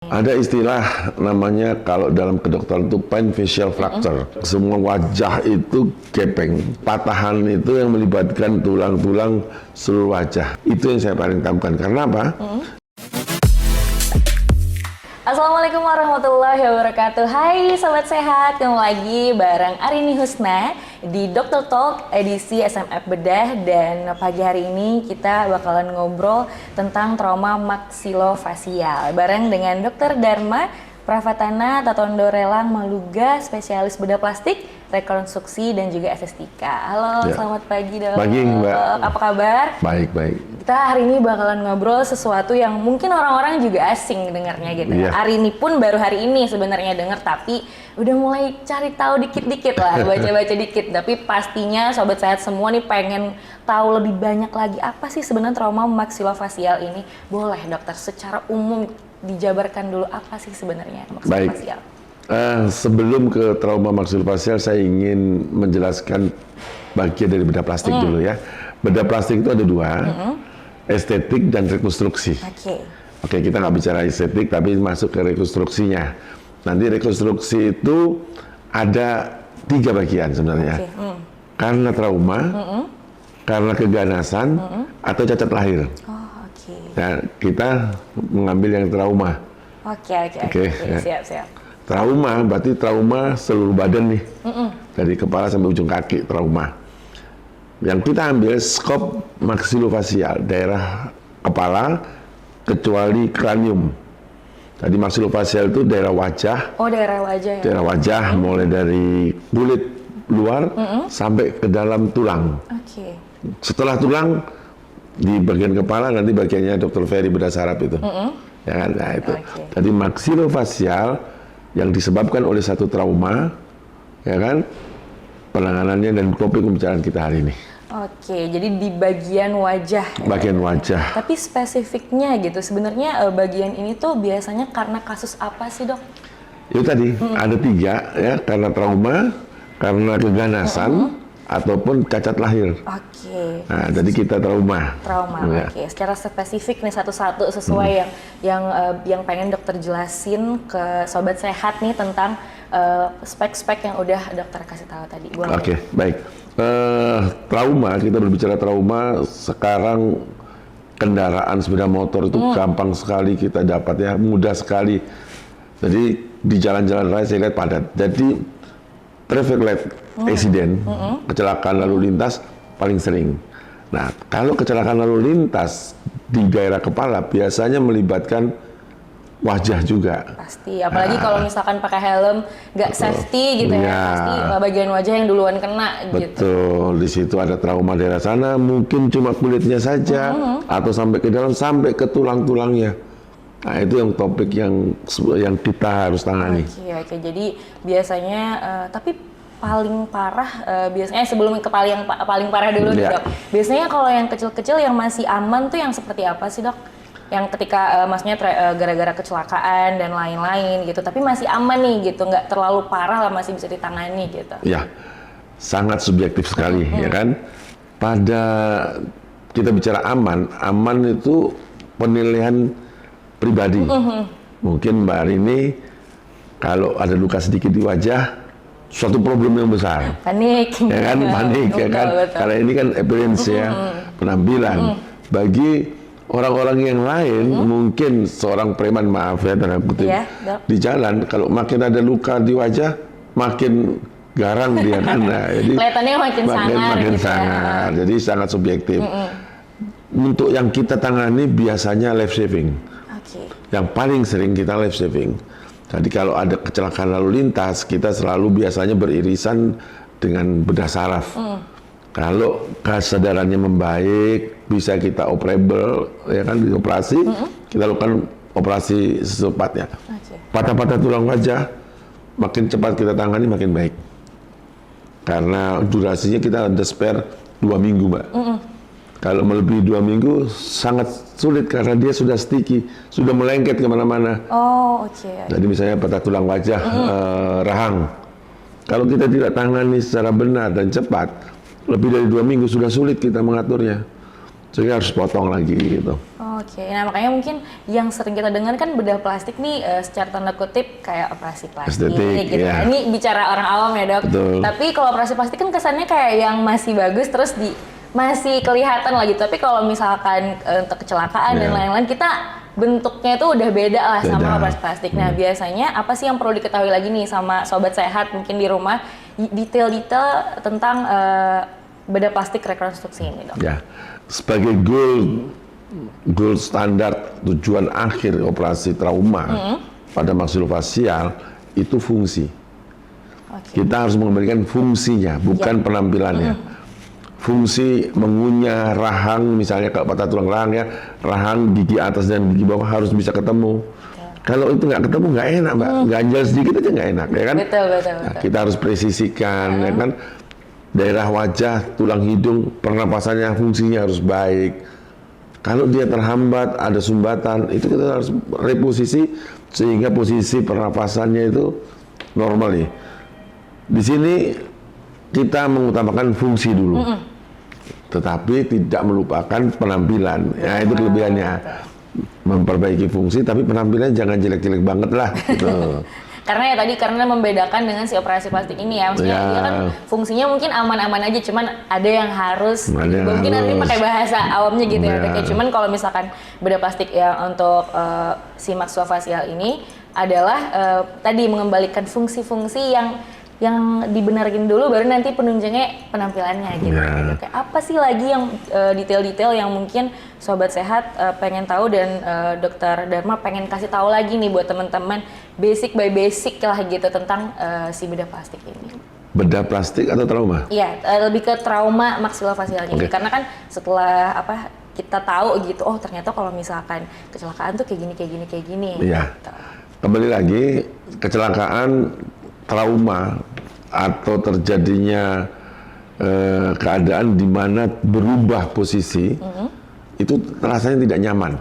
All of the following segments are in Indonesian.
Ada istilah namanya kalau dalam kedokteran itu pain facial fracture. Semua wajah itu gepeng. Patahan itu yang melibatkan tulang-tulang seluruh wajah. Itu yang saya paling tampilkan. Karena apa? Assalamualaikum warahmatullahi wabarakatuh. Hai Sobat Sehat, ketemu lagi bareng Arini Husna di Dokter Talk edisi SMF Bedah. Dan pagi hari ini kita bakalan ngobrol tentang trauma maksilofasial bareng dengan Dr. Dharma Pravatana Tatondo Relang Maluga, spesialis bedah plastik, rekonstruksi dan juga estetika. Halo, Ya. Selamat pagi Dok. Pagi, Mbak. Apa kabar? Baik. Kita hari ini bakalan ngobrol sesuatu yang mungkin orang-orang juga asing dengarnya gitu. Iya. Arini pun baru hari ini sebenarnya dengar, tapi udah mulai cari tahu dikit-dikit lah, baca-baca dikit. Tapi pastinya Sobat Sehat semua nih pengen tahu lebih banyak lagi apa sih sebenarnya trauma maksilofasial ini. Boleh dokter secara umum dijabarkan dulu apa sih sebenarnya maksilofasial? Sebelum ke trauma maksilofasial, saya ingin menjelaskan bagian dari bedah plastik dulu ya. Bedah plastik itu ada dua, estetik dan rekonstruksi. Oke, kita nggak bicara estetik, tapi masuk ke rekonstruksinya. Nanti rekonstruksi itu ada 3 bagian sebenarnya. Karena trauma, karena keganasan, atau cacat lahir. Nah, kita mengambil yang trauma. Oke, Ya. siap. Trauma berarti trauma seluruh badan nih, dari kepala sampai ujung kaki trauma. Yang kita ambil skop maksilofasial, daerah kepala kecuali kranium. Tadi maksilofasial itu daerah wajah. Oh, daerah wajah ya? Daerah wajah mulai dari kulit luar sampai ke dalam tulang. Setelah tulang di bagian kepala nanti bagiannya Dr. Ferry bedah saraf itu. Ya kan? Nah, itu. Jadi maksilofasial yang disebabkan oleh satu trauma, ya kan? Penanganannya dan topik pembicaraan kita hari ini. Jadi di bagian wajah. Bagian wajah. Tapi spesifiknya gitu, sebenarnya bagian ini tuh biasanya karena kasus apa sih dok? Itu tadi ada 3 ya, karena trauma, karena keganasan, ataupun cacat lahir. Nah, jadi kita trauma. Ya. Secara spesifik nih satu-satu sesuai yang pengen dokter jelasin ke Sobat Sehat nih tentang spek-spek yang udah dokter kasih tahu tadi. Baik. Trauma, kita berbicara trauma, sekarang kendaraan sepeda motor itu gampang sekali kita dapat ya, mudah sekali. Jadi di jalan-jalan raya saya lihat padat. Jadi traffic light accident, kecelakaan lalu lintas paling sering. Nah, kalau kecelakaan lalu lintas di daerah kepala biasanya melibatkan wajah juga. Pasti, apalagi kalau misalkan pakai helm nggak safety gitu ya, pasti bagian wajah yang duluan kena gitu. Betul, di situ ada trauma daerah sana, mungkin cuma kulitnya saja, atau sampai ke dalam, sampai ke tulang-tulangnya. Nah, itu yang topik yang kita harus tangani. Jadi biasanya, tapi paling parah, biasanya sebelum ke paling parah dulu nih dok. Biasanya kalau yang kecil-kecil yang masih aman tuh yang seperti apa sih dok? Yang ketika maksudnya gara-gara kecelakaan dan lain-lain gitu, tapi masih aman nih gitu, nggak terlalu parah lah, masih bisa ditangani gitu. Ya, sangat subjektif sekali ya kan. Pada kita bicara aman itu penilaian pribadi. Mungkin Mbak Arini kalau ada luka sedikit di wajah, suatu problem yang besar. Panik. Ya kan, panik ya kan. Betul. Karena ini kan appearance ya, penampilan. Bagi orang-orang yang lain, mungkin seorang preman, maaf ya, dalam kutip, di jalan, kalau makin ada luka di wajah, makin garang dia kan. Nah, jadi kelihatannya makin sangar. Jadi sangat subjektif. Untuk yang kita tangani biasanya life saving. Yang paling sering kita life saving. Jadi kalau ada kecelakaan lalu lintas, kita selalu biasanya beririsan dengan bedah saraf. Kalau kesadarannya membaik, bisa kita operable, ya kan, dioperasi, kita lakukan operasi secepatnya. Patah-patah tulang wajah, makin cepat kita tangani, makin baik. Karena durasinya kita ada spare 2 minggu, Mbak. Kalau melebihi 2 minggu, sangat sulit karena dia sudah sticky, sudah melengket kemana-mana. Jadi misalnya patah tulang wajah, rahang. Kalau kita tidak tangani secara benar dan cepat, lebih dari 2 minggu sudah sulit kita mengaturnya. sehingga harus potong lagi gitu. Oke, nah makanya mungkin yang sering kita dengar kan bedah plastik nih secara tanda kutip kayak operasi plastik Estetik, gitu. iya. Ini bicara orang awam ya dok. Betul. Tapi kalau operasi plastik kan kesannya kayak yang masih bagus terus masih kelihatan lagi. Tapi kalau misalkan untuk kecelakaan dan lain-lain kita bentuknya itu udah beda lah sama operasi plastik. Nah biasanya apa sih yang perlu diketahui lagi nih sama sobat sehat mungkin di rumah detail-detail tentang bedah plastik rekonstruksi ini dok? Ya, sebagai gold standar tujuan akhir operasi trauma pada maksilofasial itu fungsi. Kita harus mengembalikan fungsinya, bukan penampilannya. Fungsi mengunyah rahang, misalnya kalau patah tulang rahang ya, rahang gigi atas dan gigi bawah harus bisa ketemu. Kalau itu nggak ketemu nggak enak mbak, ganjal sedikit aja nggak enak ya kan? Betul. Nah, kita harus presisikan ya kan. Daerah wajah, tulang hidung, pernapasannya fungsinya harus baik. Kalau dia terhambat, ada sumbatan, itu kita harus reposisi sehingga posisi pernapasannya itu normal ya. Di sini kita mengutamakan fungsi dulu, tetapi tidak melupakan penampilan. Ya itu kelebihannya, memperbaiki fungsi, tapi penampilannya jangan jelek-jelek banget lah. Gitu. Karena ya tadi karena membedakan dengan si operasi plastik ini ya, maksudnya dia kan fungsinya mungkin aman-aman aja, cuman ada yang harus, mungkin nanti pakai bahasa awamnya gitu ya. Kayak cuman kalau misalkan bedah plastik yang untuk si maksilofasial ini adalah tadi mengembalikan fungsi-fungsi yang dibenerin dulu baru nanti penunjangnya penampilannya gitu. Kayak apa sih lagi yang detail-detail yang mungkin sobat sehat pengen tahu dan Dokter Dharma pengen kasih tahu lagi nih buat teman-teman basic by basic lah gitu tentang si bedah plastik ini. Bedah plastik atau trauma? Iya, lebih ke trauma maksilofasialnya. Karena kan setelah kita tahu gitu, oh ternyata kalau misalkan kecelakaan tuh kayak gini. Iya. Gitu. Kembali lagi, kecelakaan trauma atau terjadinya keadaan di mana berubah posisi itu rasanya tidak nyaman.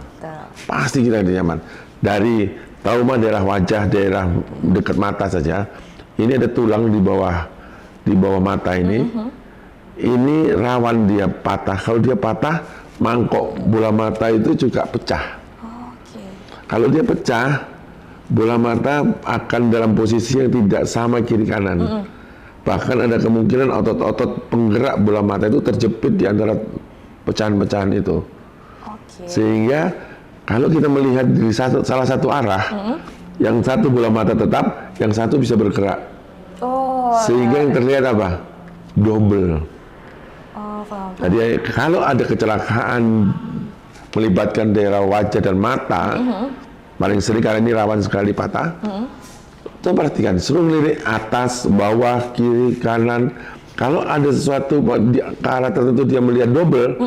Pasti kita tidak nyaman. Dari trauma daerah wajah, daerah dekat mata saja, ini ada tulang di bawah mata ini. Ini rawan dia patah. Kalau dia patah, mangkok bola mata itu juga pecah. Kalau dia pecah, bola mata akan dalam posisi yang tidak sama kiri kanan. Bahkan ada kemungkinan otot-otot penggerak bola mata itu terjepit di antara pecahan-pecahan itu. Sehingga kalau kita melihat dari salah satu arah, yang satu bola mata tetap, yang satu bisa bergerak. Sehingga yang terlihat apa? Double. Jadi kalau ada kecelakaan melibatkan daerah wajah dan mata, paling sering karena ini rawan sekali patah. Coba perhatikan, suruh lirik atas, bawah, kiri, kanan. Kalau ada sesuatu ke arah tertentu dia melihat double,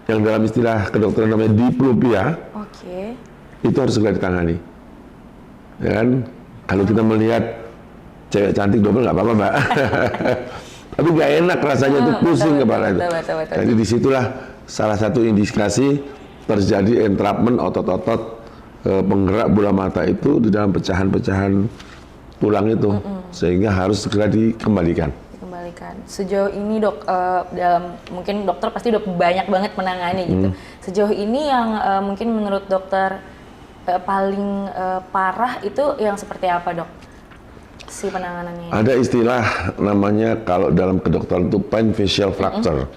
yang dalam istilah kedokteran namanya diplopia, itu harus segera ditangani. Ya kan? Kalau kita melihat cewek cantik double nggak apa-apa mbak, tapi nggak enak rasanya itu pusing kepala itu. Jadi disitulah salah satu indikasi terjadi entrapment otot-otot penggerak bola mata itu di dalam pecahan-pecahan tulang itu, sehingga harus segera dikembalikan. Sejauh ini dok, mungkin dokter pasti udah banyak banget menangani gitu. Sejauh ini yang mungkin menurut dokter paling parah itu yang seperti apa dok? Si penanganannya? Ada istilah namanya kalau dalam kedokteran itu pain facial fracture.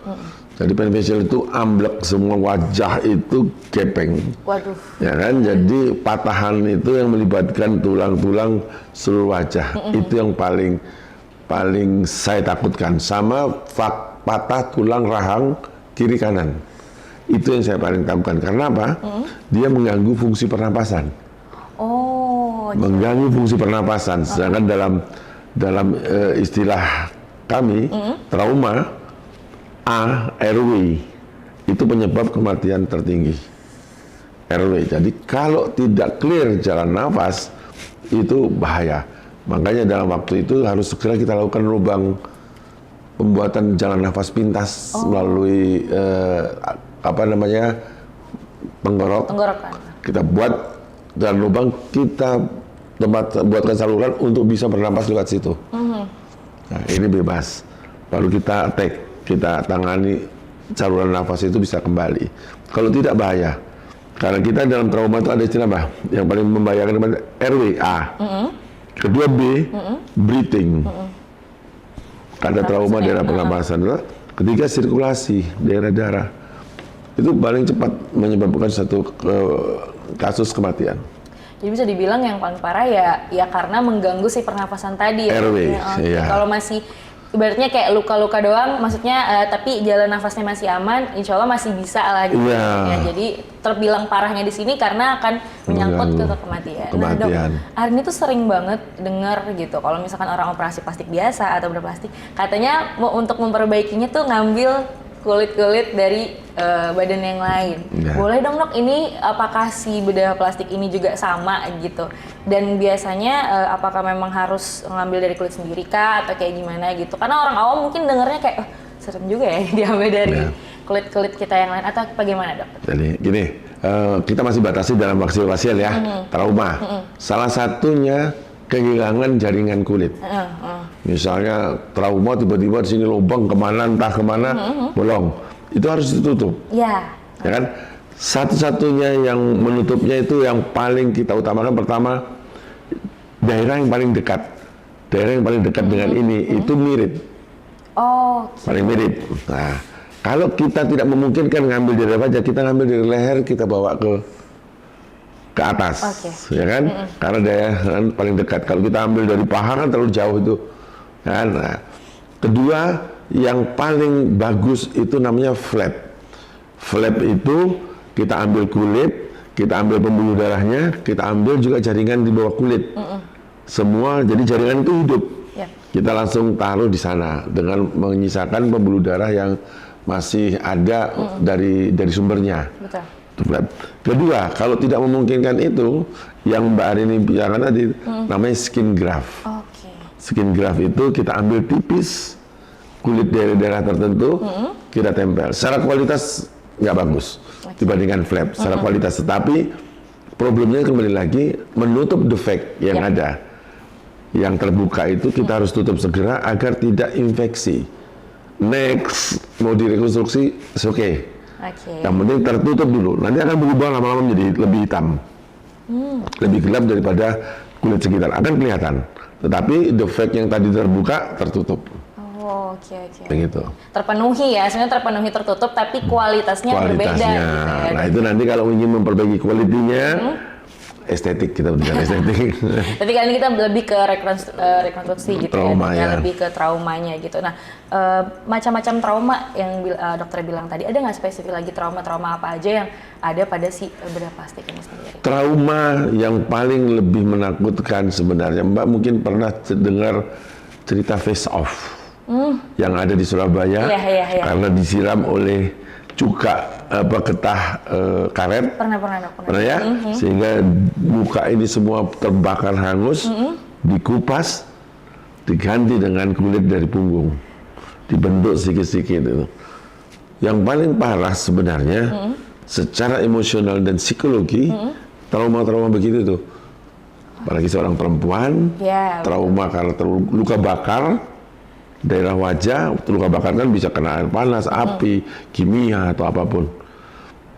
Jadi pain facial itu amblek semua wajah itu gepeng. Waduh. Ya kan, jadi patahan itu yang melibatkan tulang-tulang seluruh wajah. Itu yang paling saya takutkan. Sama patah tulang rahang kiri kanan. Itu yang saya paling takutkan. Karena apa? Dia mengganggu fungsi pernapasan. Mengganggu fungsi pernapasan. Sedangkan dalam istilah kami, trauma airway itu penyebab kematian tertinggi. Airway. Jadi kalau tidak clear jalan nafas itu bahaya. Makanya dalam waktu itu harus segera kita lakukan lubang pembuatan jalan nafas pintas melalui tenggorokan. Kita buat jalan lubang, kita buatkan saluran untuk bisa bernapas lewat situ. Nah, ini bebas. Lalu kita attack, kita tangani saluran nafas itu bisa kembali. Kalau tidak bahaya. Karena kita dalam trauma itu ada istilah apa? Yang paling membahayakan RW A. Kedua B, breathing. Ada trauma daerah pernapasan. Ketiga sirkulasi daerah darah. Itu paling cepat menyebabkan satu kasus kematian. Jadi bisa dibilang yang paling parah ya karena mengganggu si pernapasan tadi ya. RW, iya. Kalau masih ibaratnya kayak luka-luka doang, maksudnya tapi jalan nafasnya masih aman, insya Allah masih bisa lah gitu. Ya, jadi terbilang parahnya di sini karena akan menyangkut ke kematian. Nah dok, Arini tuh sering banget dengar gitu, kalau misalkan orang operasi plastik biasa atau berplastik, katanya untuk memperbaikinya tuh ngambil kulit-kulit dari badan yang lain. Boleh dong dok, ini apakah si bedah plastik ini juga sama gitu? Dan biasanya apakah memang harus ngambil dari kulit sendiri kah atau kayak gimana gitu? Karena orang awam mungkin dengarnya kayak serem juga ya diambil dari kulit-kulit kita yang lain, atau bagaimana dok? Jadi gini, kita masih batasi dalam pasien ya, trauma. Salah satunya kehilangan jaringan kulit. Misalnya trauma tiba-tiba di sini lubang kemana entah kemana bolong, itu harus ditutup. Ya kan? Satu-satunya yang menutupnya itu yang paling kita utamakan pertama daerah yang paling dekat. Daerah yang paling dekat dengan ini itu mirip. Paling mirip. Nah, kalau kita tidak memungkinkan ngambil dari wajah, kita ngambil dari leher, kita bawa ke atas, ya kan? Karena daerah kan paling dekat. Kalau kita ambil dari paha kan terlalu jauh itu, kan? Nah, kedua, yang paling bagus itu namanya flap. Flap itu kita ambil kulit, kita ambil pembuluh darahnya, kita ambil juga jaringan di bawah kulit. Semua, jadi jaringan itu hidup. Kita langsung taruh di sana dengan menyisakan pembuluh darah yang masih ada dari sumbernya. Betul. Kedua, kalau tidak memungkinkan itu, yang Mbak Arini bicarakan tadi, namanya skin graft. Skin graft itu kita ambil tipis kulit daerah-daerah tertentu, kita tempel. Secara kualitas nggak bagus dibandingkan flap, secara kualitas. Tetapi problemnya kembali lagi menutup defek yang ada. Yang terbuka itu kita harus tutup segera agar tidak infeksi. Next, mau direkonstruksi, it's okay. Yang penting tertutup dulu, nanti akan berubah lama-lama menjadi lebih hitam, lebih gelap daripada kulit sekitar, akan kelihatan. Tetapi defek yang tadi terbuka tertutup. Begitu. Terpenuhi ya, sebenarnya terpenuhi tertutup, tapi kualitasnya berbeda. Gitu ya. Nah itu nanti kalau ingin memperbaiki kualitinya, estetik, kita berikan estetik. Tapi kali ini kita lebih ke rekonstruksi gitu trauma, ya, lebih ke traumanya gitu. Nah, macam-macam trauma yang dokter bilang tadi, ada nggak spesifik lagi trauma-trauma apa aja yang ada pada si bedah plastik ini sendiri? Trauma yang paling lebih menakutkan sebenarnya, Mbak mungkin pernah dengar cerita face off yang ada di Surabaya, karena disiram oleh getah karet, pernah ya, sehingga muka ini semua terbakar hangus, dikupas, diganti dengan kulit dari punggung, dibentuk sedikit-sedikit itu. Yang paling parah sebenarnya, secara emosional dan psikologi, trauma-trauma begitu tuh, apalagi seorang perempuan, trauma karena luka bakar. Daerah wajah, luka bakar kan bisa kena air panas, api, kimia atau apapun.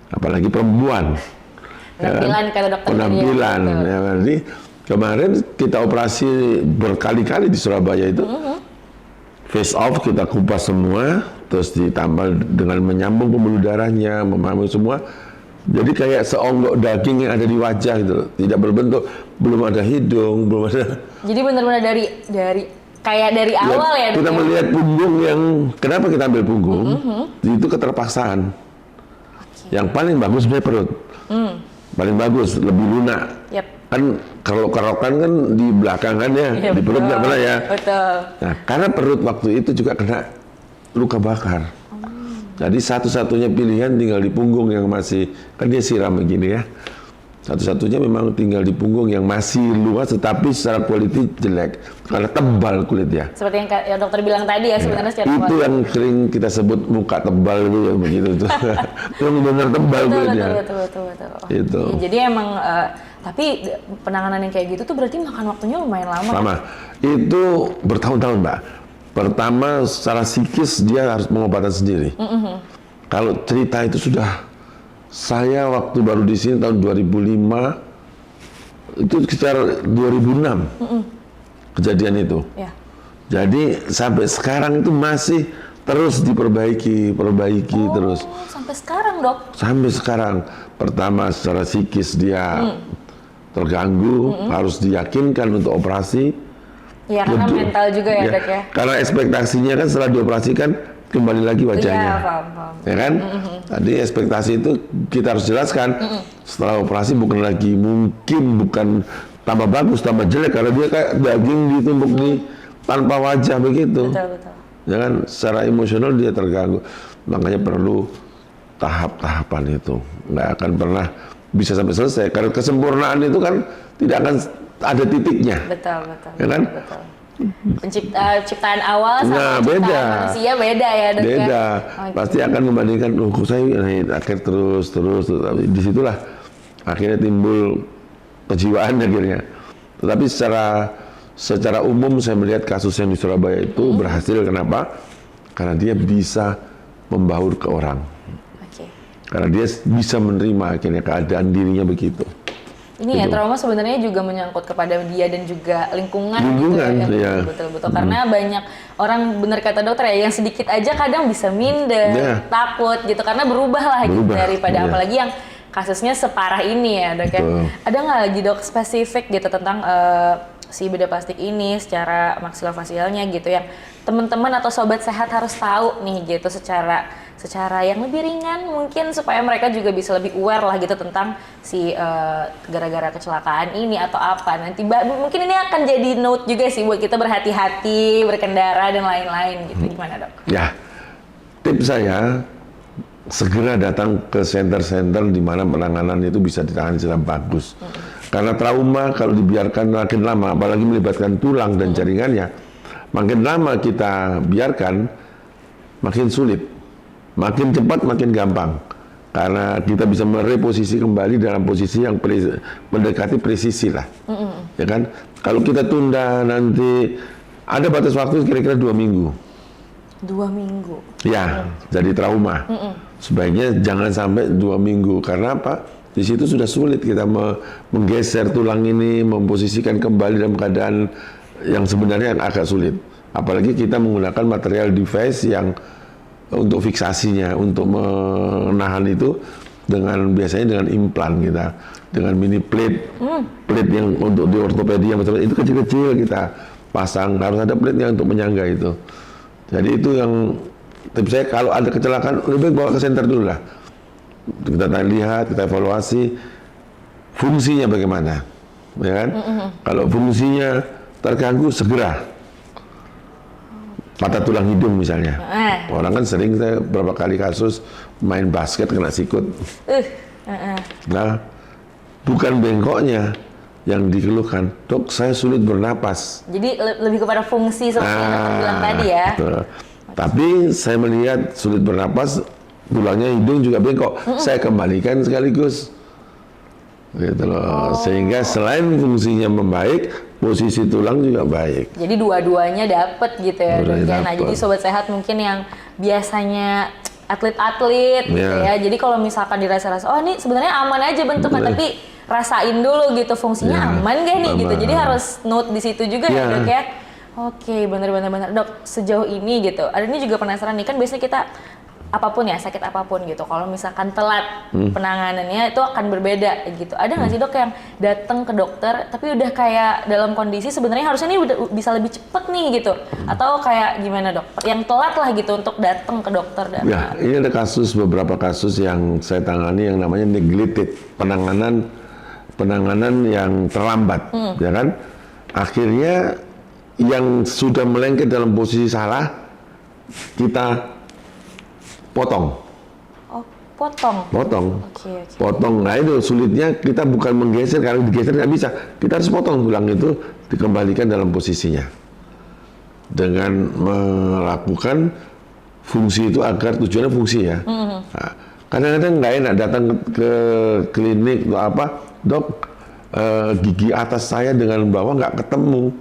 Apalagi perempuan. Penampilan kata dokter. Penampilan. Ya, jadi kemarin kita operasi berkali-kali di Surabaya itu. Face off kita kupas semua, terus ditambah dengan menyambung pembuluh darahnya, memahami semua. Jadi kayak seonggok daging yang ada di wajah gitu, tidak berbentuk, belum ada hidung, belum ada. Jadi benar-benar dari kayak dari awal ya. Kita melihat punggung yang, kenapa kita ambil punggung? Itu keterpaksaan. Yang paling bagus sebenarnya perut. Paling bagus, lebih lunak. Kan kalau kerokan kan di belakang kan ya, di perut nggak pernah ya. Betul. Nah, karena perut waktu itu juga kena luka bakar. Jadi satu-satunya pilihan tinggal di punggung yang masih, kan dia siram begini ya. Satu-satunya memang tinggal di punggung yang masih luas, tetapi secara kualitas jelek karena tebal kulitnya. Seperti yang dokter bilang tadi ya, sebenarnya secara itu kualitas. Yang sering kita sebut muka tebal itu yang begitu tuh. Yang benar tebal kulitnya. Betul. Itu. Ya, jadi emang tapi penanganan yang kayak gitu tuh berarti makan waktunya lumayan lama. Lama. Kan? Itu bertahun-tahun, Mbak. Pertama secara psikis dia harus pengobatan sendiri. Kalau cerita itu sudah, saya waktu baru di sini tahun 2005, itu sekitar 2006 kejadian itu. Ya. Jadi sampai sekarang itu masih terus diperbaiki terus. Sampai sekarang, Dok? Sampai sekarang. Pertama secara psikis dia terganggu, harus diyakinkan untuk operasi. Ya, karena mental juga ya, Dok ya. Karena ekspektasinya kan setelah dioperasikan kembali lagi wajahnya. Iya, paham. Ya kan? Tadi ekspektasi itu kita harus jelaskan. Setelah operasi bukan tambah bagus, tambah jelek, karena dia kayak daging ditumbuk di tanpa wajah begitu. Betul. Ya kan? Secara emosional dia terganggu. Makanya perlu tahap-tahapan itu. Nggak akan pernah bisa sampai selesai. Karena kesempurnaan itu kan tidak akan ada titiknya. Betul. Ya kan? Betul. Ciptaan awal sama beda. ciptaan manusia beda ya, Dok? Beda. Oh, Pasti akan membandingkan, kok saya akhir terus. Tapi disitulah akhirnya timbul kejiwaan akhirnya. Tetapi secara umum saya melihat kasus yang di Surabaya itu berhasil. Kenapa? Karena dia bisa membaur ke orang. Karena dia bisa menerima akhirnya keadaan dirinya begitu. Ini ya, trauma sebenarnya juga menyangkut kepada dia dan juga lingkungan gitu ya. Betul. Karena banyak orang, benar kata dokter ya, yang sedikit aja kadang bisa minder, takut gitu, karena berubah lah gitu daripada apalagi yang kasusnya separah ini ya, Dok ya. Ada nggak lagi, Dok, spesifik gitu tentang si bedah plastik ini secara maksilofasialnya gitu, yang teman-teman atau sobat sehat harus tahu nih gitu, secara yang lebih ringan mungkin, supaya mereka juga bisa lebih aware lah gitu tentang si gara-gara kecelakaan ini atau apa nanti. Mungkin ini akan jadi note juga sih buat kita berhati-hati berkendara dan lain-lain gitu. Gimana, Dok? Ya, tips saya segera datang ke center-center di mana penanganan itu bisa ditangani secara bagus. Karena trauma kalau dibiarkan makin lama, apalagi melibatkan tulang dan jaringannya, makin lama kita biarkan makin sulit. Makin cepat, makin gampang. Karena kita bisa mereposisi kembali dalam posisi yang mendekati presisi lah. Ya kan? Kalau kita tunda nanti, ada batas waktu kira-kira 2 minggu. 2 minggu? Ya, jadi trauma. Sebaiknya jangan sampai 2 minggu. Karena apa? Di situ sudah sulit kita menggeser tulang ini, memposisikan kembali dalam keadaan yang sebenarnya agak sulit. Apalagi kita menggunakan material device yang untuk fiksasinya, untuk menahan itu biasanya dengan implan kita, dengan mini plate, plate yang untuk di ortopedi yang itu kecil-kecil kita pasang, harus ada plate-nya untuk menyangga itu. Jadi itu yang tips saya, kalau ada kecelakaan lebih baik bawa ke center dulu lah. Kita lihat, kita evaluasi fungsinya bagaimana, ya kan? Kalau fungsinya terganggu, segera. Patah tulang hidung misalnya. Orang kan sering, saya berapa kali kasus main basket kena sikut. Nah, bukan bengkoknya yang dikeluhkan, Dok, saya sulit bernapas. Jadi lebih kepada fungsi seperti yang Dok bilang tadi ya. Betul. Tapi saya melihat sulit bernapas, tulangnya hidung juga bengkok. Saya kembalikan sekaligus. Gitu loh. Sehingga selain fungsinya membaik, posisi tulang juga baik. Jadi dua-duanya dapet gitu ya, Dok. Nah, jadi sobat sehat mungkin yang biasanya atlet-atlet gitu ya. Jadi kalau misalkan dirasa-rasa, oh ini sebenarnya aman aja bentuknya, tapi rasain dulu gitu fungsinya aman gak nih gitu. Jadi harus note di situ juga ya, Dok ya. Oke, bener-bener Dok, sejauh ini gitu. Ada ini juga penasaran nih, kan biasanya kita apapun ya, sakit apapun gitu, kalau misalkan telat penanganannya itu akan berbeda gitu. Ada nggak sih, Dok, yang datang ke dokter tapi udah kayak dalam kondisi sebenarnya harusnya ini udah bisa lebih cepet nih gitu, atau kayak gimana, Dok, yang telat lah gitu untuk datang ke dokter? Ya, ini ada beberapa kasus yang saya tangani yang namanya neglected, penanganan yang terlambat, ya kan? Akhirnya yang sudah melengket dalam posisi salah kita potong. Oh, potong. Okay. Potong. Nah itu sulitnya, kita bukan menggeser, karena digeser nggak bisa. Kita harus potong tulang itu, dikembalikan dalam posisinya. Dengan melakukan fungsi itu agar tujuannya fungsi ya. Nah, kadang-kadang nggak enak datang ke klinik atau apa, Dok, gigi atas saya dengan bawah nggak ketemu.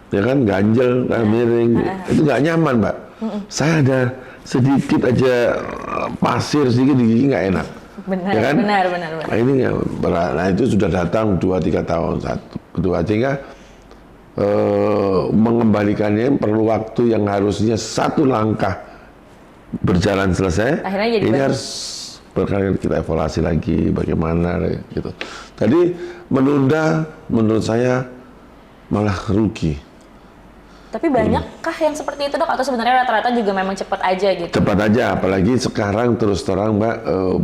Ya kan, ganjel, miring. Itu nggak nyaman, Mbak. Saya ada sedikit aja pasir sedikit di gigi nggak enak. Benar, Ya kan? benar. Nah, ini ya, nah itu sudah datang 2-3 tahun satu, kedua, sehingga mengembalikannya perlu waktu yang harusnya satu langkah berjalan selesai. Akhirnya jadi ini bagus. harus berkali kita evaluasi lagi bagaimana gitu. Tadi menunda menurut saya malah rugi. Tapi banyakkah yang seperti itu dok? Atau sebenarnya rata-rata juga memang cepat aja gitu? Cepat aja, apalagi sekarang terus terang Mbak,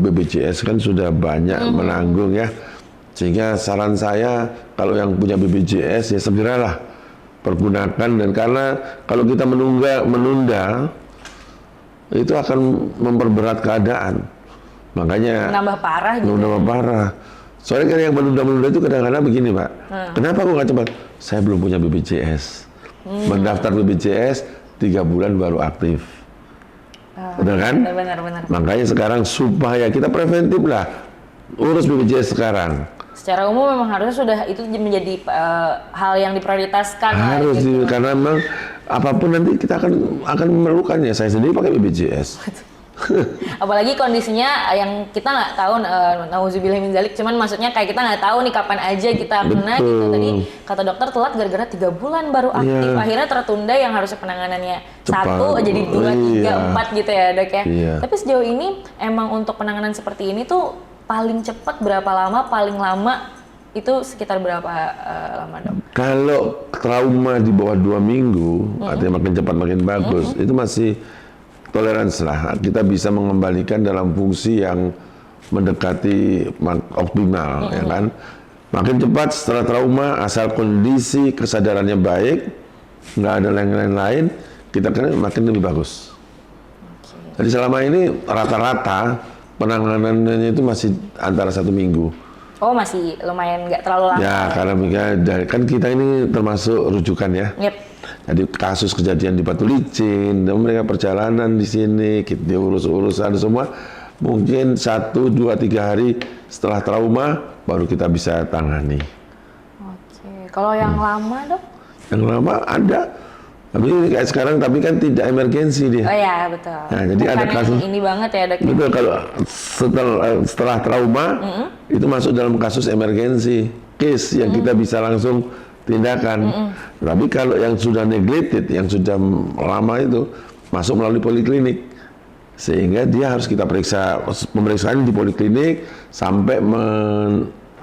BPJS kan sudah banyak menanggung ya. Sehingga saran saya kalau yang punya BPJS ya segeralah pergunakan, dan karena kalau kita menunda itu akan memperberat keadaan. Makanya Menambah parah gitu. menambah parah. Soalnya kan yang menunda itu kadang-kadang begini Pak. Kenapa kok nggak cepat? Saya belum punya BPJS. Mendaftar BPJS 3 bulan baru aktif. Benar kan? Benar. Makanya sekarang supaya kita preventif lah, urus BPJS sekarang. Secara umum memang harusnya sudah itu menjadi hal yang diprioritaskan. Harus gitu. karena memang apapun nanti kita akan memerlukannya. Saya sendiri pakai BPJS. Apalagi kondisinya yang kita nggak tahu, nauzubillah min dzalik, cuman maksudnya kayak kita nggak tahu nih kapan aja kita kena gitu. Tadi kata dokter telat gara-gara 3 bulan baru aktif, akhirnya tertunda yang harusnya penanganannya Cepat. 1 jadi 2, 3, 4 gitu ya dok ya. Iya. Tapi sejauh ini emang untuk penanganan seperti ini tuh paling cepat berapa lama, paling lama itu sekitar berapa lama dok? Kalau trauma di bawah 2 minggu, artinya makin cepat makin bagus, itu masih toleransi lah. Kita bisa mengembalikan dalam fungsi yang mendekati optimal, ya kan? Makin cepat setelah trauma, asal kondisi kesadarannya baik, nggak ada lain-lain, kita kan makin lebih bagus. Jadi selama ini rata-rata penanganannya itu masih antara 1 minggu. Oh masih lumayan nggak terlalu lama. Ya, karena kan kita ini termasuk rujukan ya. Yep. Jadi kasus kejadian di Batu Licin, dan mereka perjalanan di sini, kita diurus-urusan semua. Mungkin 1, 2, 3 hari setelah trauma baru kita bisa tangani. Oke. Kalau yang lama dok? Yang lama ada, tapi ini kayak sekarang, tapi kan tidak emergensi dia. Oh ya betul. Nah, jadi Bukan ada yang kasus ini banget ya dok. Betul, kalau setelah trauma itu masuk dalam kasus emergensi, case yang kita bisa langsung tindakan. Tapi kalau yang sudah neglected, yang sudah lama itu masuk melalui poliklinik, sehingga dia harus kita periksa, pemeriksaan di poliklinik sampai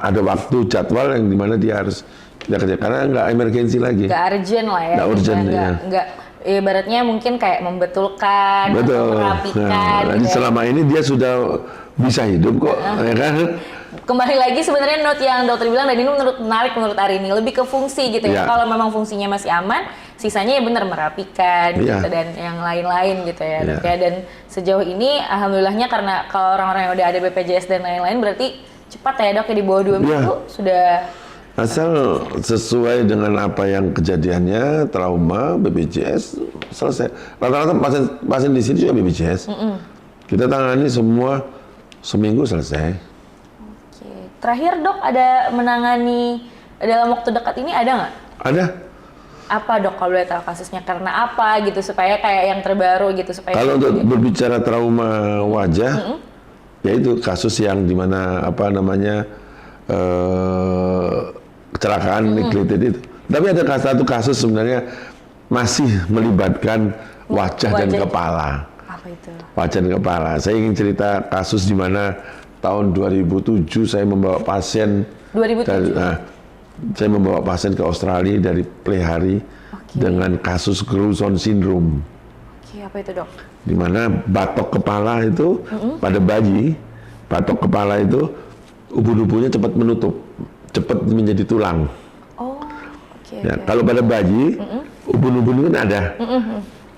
ada waktu jadwal yang dimana dia harus kita kerja, karena nggak emergensi lagi. Nggak urgent lah ya. Nggak urgent, ya. Nggak, ibaratnya mungkin kayak membetulkan, atau Betul. merapikan. Nah, jadi gitu ya. selama ini dia sudah bisa hidup kok, ya kan? Kembali lagi sebenarnya note yang dokter bilang dan ini menarik menurut Arini, lebih ke fungsi gitu ya. Ya. Kalau memang fungsinya masih aman, sisanya ya benar merapikan Ya. gitu dan yang lain-lain gitu ya, Ya. dok ya. Dan sejauh ini alhamdulillahnya karena kalau orang-orang yang udah ada BPJS dan lain-lain berarti cepat ya dok ya, di bawah 2 minggu sudah. Asal sesuai dengan apa yang kejadiannya, trauma, BPJS selesai. Rata-rata pasien di sini juga BPJS. Kita tangani semua seminggu selesai. Oke. Terakhir dok, ada menangani dalam waktu dekat ini ada nggak? Ada. Apa dok kalau boleh tahu kasusnya, karena apa gitu supaya kayak yang terbaru gitu supaya. Kalau untuk berbicara trauma wajah, yaitu kasus yang dimana apa namanya kecelakaan neglected itu. Tapi ada satu kasus sebenarnya masih melibatkan wajah dan kepala. Apa itu? Wajah dan kepala. Saya ingin cerita kasus di mana tahun 2007 saya membawa pasien 2007? saya membawa pasien ke Australia dari Plehari dengan kasus Grusson syndrome. Oke, apa itu dok? Di mana batok kepala itu pada bayi, batok kepala itu ubun-ubunnya cepat menutup, cepat menjadi tulang. Oh, oke. Ya, kalau pada bayi, ubun-ubun kan ada.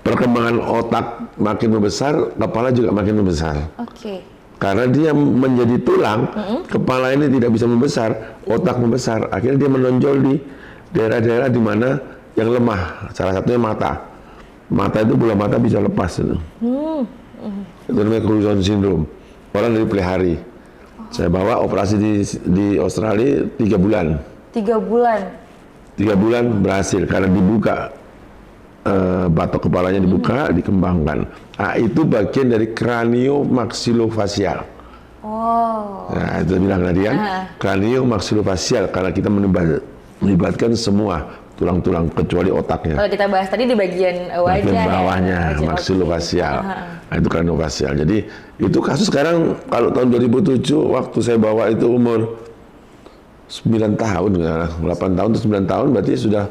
Perkembangan otak makin membesar, kepala juga makin membesar. Oke. Karena dia menjadi tulang, kepala ini tidak bisa membesar, otak membesar. Akhirnya dia menonjol di daerah-daerah di mana yang lemah. Salah satunya mata. Mata itu bola mata bisa lepas. Itu namanya Grusson syndrome. Orang dari Plehari. Saya bawa operasi di Australia 3 bulan. 3 bulan. 3 bulan berhasil karena dibuka batok kepalanya dibuka, dikembangkan. Nah, itu bagian dari kraniomaksilofacial. Oh. Nah, itu bilang tadi kan, kraniomaksilofacial karena kita melibatkan semua tulang-tulang kecuali otaknya. Kalau kita bahas tadi di bagian wajah, bagian bawahnya, ya, maksilofacial. Nah, itu kraniofacial. Jadi itu kasus sekarang kalau tahun 2007 waktu saya bawa itu umur 9 tahun, 8 tahun atau 9 tahun berarti sudah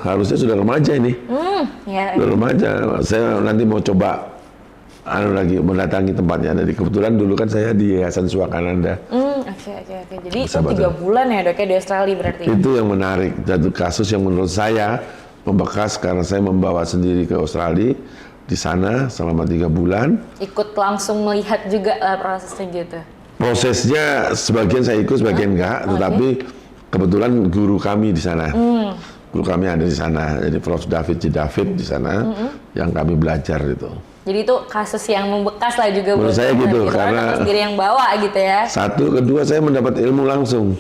harusnya sudah remaja ini. Ya. Sudah remaja. Saya nanti mau coba lagi mendatangi tempatnya. Jadi kebetulan dulu kan saya di Yayasan Swakananda. Oke. Jadi itu 3 bulan ya dok ya di Australia berarti. Itu yang menarik. Satu kasus yang menurut saya membekas karena saya membawa sendiri ke Australia di sana selama 3 bulan. Ikut langsung melihat juga prosesnya gitu. Prosesnya sebagian saya ikut, sebagian enggak. Tetapi kebetulan guru kami di sana. Guru kami ada di sana. Jadi Prof. David J. David di sana yang kami belajar itu. Jadi itu kasus yang membekas lah juga menurut saya gitu, karena sendiri yang bawa gitu ya. Satu, kedua saya mendapat ilmu langsung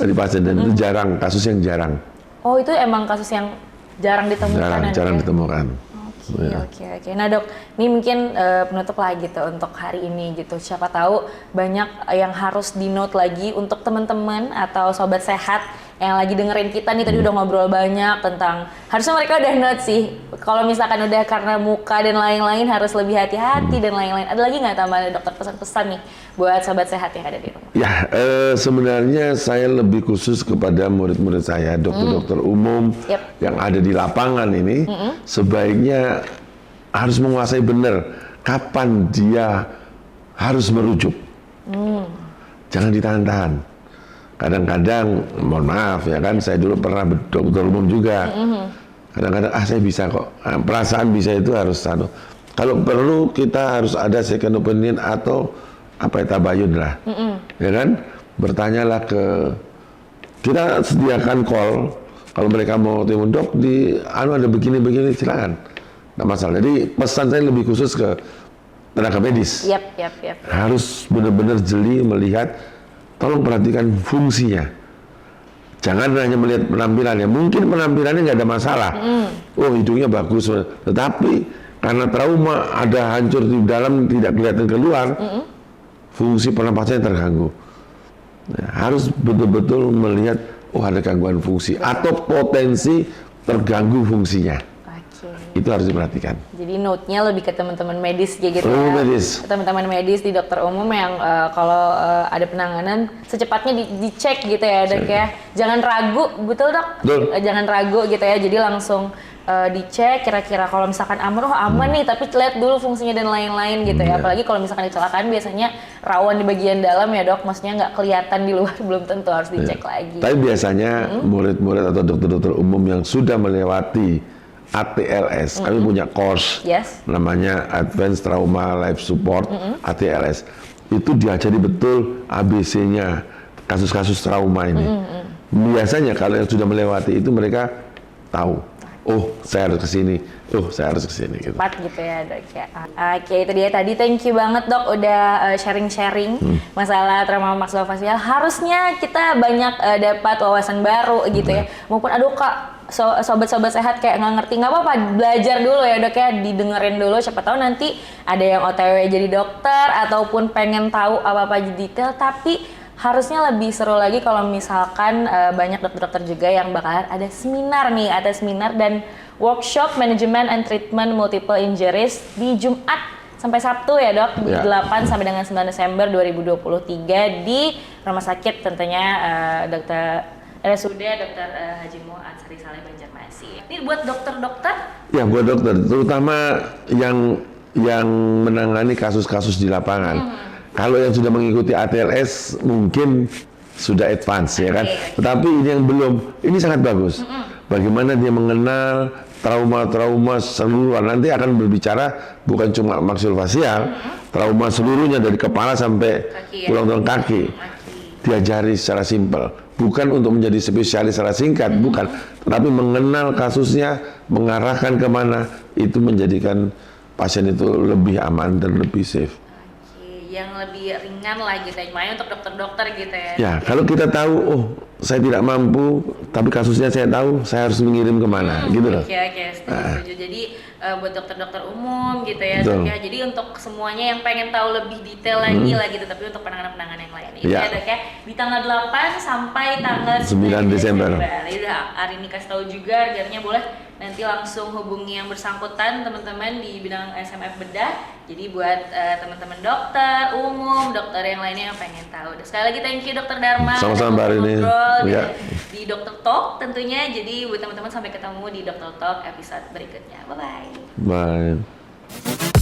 dari pasien dan itu jarang, kasus yang jarang. Oh itu emang kasus yang jarang ditemukan. Jarang ditemukan. Oke. Nah dok, ini mungkin penutup lagi gitu untuk hari ini gitu. Siapa tahu banyak yang harus di note lagi untuk teman-teman atau sobat sehat yang lagi dengerin kita nih. Tadi udah ngobrol banyak tentang, harusnya mereka udah note sih. Kalau misalkan udah karena muka dan lain-lain harus lebih hati-hati dan lain-lain. Ada lagi nggak tambahan dokter pesan-pesan nih buat sobat sehat yang ada di rumah? Ya, sebenarnya saya lebih khusus kepada murid-murid saya, dokter-dokter umum yang ada di lapangan ini, sebaiknya harus menguasai benar kapan dia harus merujuk. Jangan ditahan-tahan. Kadang-kadang, mohon maaf ya kan, saya dulu pernah dokter umum juga. Kadang-kadang, saya bisa kok. Perasaan bisa itu harus satu. Kalau perlu kita harus ada second opinion atau tabayun lah, ya kan? Bertanyalah kita sediakan call kalau mereka mau timun dok ada begini silakan, nggak masalah. Jadi pesan saya lebih khusus ke tenaga medis. Yap. Harus benar-benar jeli melihat, tolong perhatikan fungsinya. Jangan hanya melihat penampilannya. Mungkin penampilannya nggak ada masalah. Oh hidungnya bagus, tetapi karena trauma ada hancur di dalam tidak kelihatan keluar. Fungsi pernapasannya terganggu. Nah, harus betul-betul melihat, ada gangguan fungsi atau potensi terganggu fungsinya. Itu harus diperhatikan. Jadi note-nya lebih ke teman-teman medis gitu medis. Teman-teman medis di dokter umum yang kalau ada penanganan secepatnya dicek gitu ya dok ya. Jangan ragu, betul dok? Jangan ragu gitu ya. Jadi langsung dicek kira-kira kalau misalkan aman nih, tapi lihat dulu fungsinya dan lain-lain gitu ya. Apalagi kalau misalkan kecelakaan biasanya rawan di bagian dalam ya dok, maksudnya nggak kelihatan di luar, belum tentu, harus dicek lagi. Tapi biasanya murid-murid atau dokter-dokter umum yang sudah melewati ATLS, kami punya course namanya Advanced Trauma Life Support, ATLS. Itu diajari betul ABC-nya kasus-kasus trauma ini. Biasanya kalau yang sudah melewati itu mereka tahu, saya harus kesini, saya harus kesini gitu. Cepat gitu ya dok ya. Oke, itu dia tadi. Thank you banget dok udah sharing-sharing masalah trauma maksilofacial. Harusnya kita banyak dapat wawasan baru gitu ya. Maupun kak, sobat-sobat sehat kayak nggak ngerti, nggak apa-apa, belajar dulu ya dok ya, didengerin dulu, siapa tahu nanti ada yang OTW jadi dokter ataupun pengen tahu apa-apa detail. Tapi harusnya lebih seru lagi kalau misalkan banyak dokter-dokter juga yang bakalan ada seminar nih, ada seminar dan workshop Management and Treatment Multiple Injuries di Jumat sampai Sabtu ya dok, 8 sampai dengan 9 Desember 2023 di Rumah Sakit tentunya RSUD Dr. Haji Mo Ansari Saleh Banjarmasin. Ini buat dokter-dokter? Ya, buat dokter, terutama yang menangani kasus-kasus di lapangan. Kalau yang sudah mengikuti ATLS mungkin sudah advance ya kan. Tetapi ini yang belum, ini sangat bagus. Bagaimana dia mengenal trauma-trauma seluruh, nanti akan berbicara bukan cuma maksilofacial, trauma seluruhnya dari kepala sampai tulang-tulang kaki. Diajari secara simpel. Bukan untuk menjadi spesialis secara singkat, bukan. Tetapi mengenal kasusnya, mengarahkan kemana, itu menjadikan pasien itu lebih aman dan lebih safe. Yang lebih ringan lah gitu ya, makanya untuk dokter-dokter gitu ya. Ya, kalau kita tahu, saya tidak mampu, tapi kasusnya saya tahu, saya harus mengirim kemana, gitu loh. Oke, setuju. Jadi buat dokter-dokter umum gitu ya, Betul. Dok ya. Jadi untuk semuanya yang pengen tahu lebih detail lagi lah gitu, tapi untuk penanganan-penanganan yang lain. Itu ya, Dok ya. Di tanggal 8 sampai tanggal 9 Desember. Ini udah Arini kasih tahu juga, akhirnya boleh nanti langsung hubungi yang bersangkutan teman-teman di bidang SMF bedah. Jadi buat teman-teman dokter umum, dokter yang lainnya yang pengen tahu. Dan sekali lagi thank you Dokter Dharma. Sama-sama Mbak Arini. Ya. Di Dokter Talk tentunya. Jadi buat teman-teman sampai ketemu di Dokter Talk episode berikutnya. Bye bye. Bye.